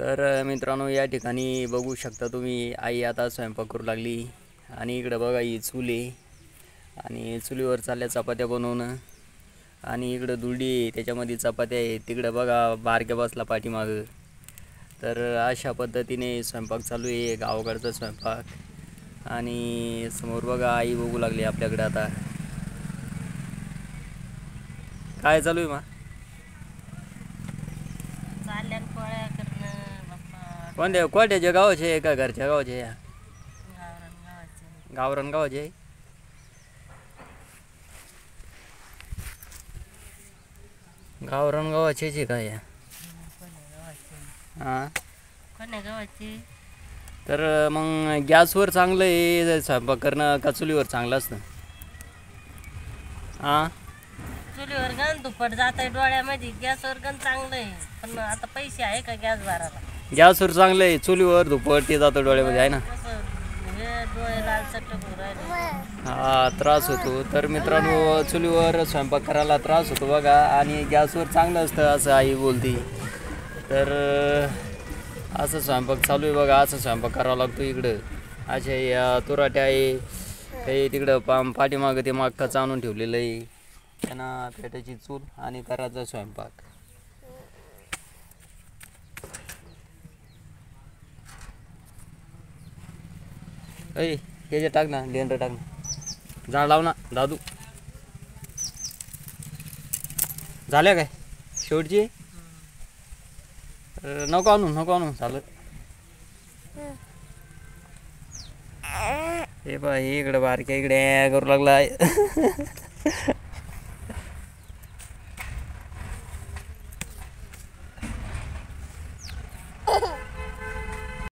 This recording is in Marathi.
तर मित्रांनो, या ठिकाणी बघू शकता तुम्ही, आई आता स्वयंपाक करू लागली. आणि इकडं बघा ही चूल आहे आणि चुलीवर चालल्या चपात्या बनवणं. आणि इकडं दुरडी त्याच्यामध्ये चपात्या आहे. तिकडं बघा बारक्या बसला पाठीमागं. तर अशा पद्धतीने स्वयंपाक चालू आहे, गावाकडचा स्वयंपाक. आणि समोर बघा आई बघू लागली आपल्याकडे. आता काय चालू आहे? कोणत्या कोट्याच्या गावाचे आहे का घरच्या गावाचे? गावरान गावाचे. गावरान गावाचे काय? हां, कोण्या गावाची? तर मग गॅसवर चांगलं आहे स्वयंपाक करणं का चुलीवर चांगलं असतं? हां, चुलीवर गण दुप्पट जात आहे डोळ्यामध्ये, गॅसवर गण चांगलं आहे. पण आता पैसे आहे का गॅस भरायला? गॅसवर चांगलं आहे, चुलीवर धुपट ते जातं डोळ्यामध्ये, आहे ना. कसं हे डोळे लाल चटक होऊ राहिले. हा, त्रास होतो. तर मित्रांनो, चुलीवर स्वयंपाक करायला त्रास होतो बघा. आणि गॅसवर चांगलं असतं असं आई बोलते. तर असं स्वयंपाक चालू आहे बघा. असं स्वयंपाक करावा लागतो इकडं. अशा या तुराट्या आहे काही तिकडं पाठीमागं ते मागचं आणून ठेवलेलं आहे. त्यांना पेटायची चूल आणि करायचा स्वयंपाक. ऐ हे जे टाक ना, लेंडर टाक ना, झाड लाव ना दादू. झाल्या काय शेवटची? नको आणू चालत. हे बा, इकडे बारक्या इकडे करू लागला.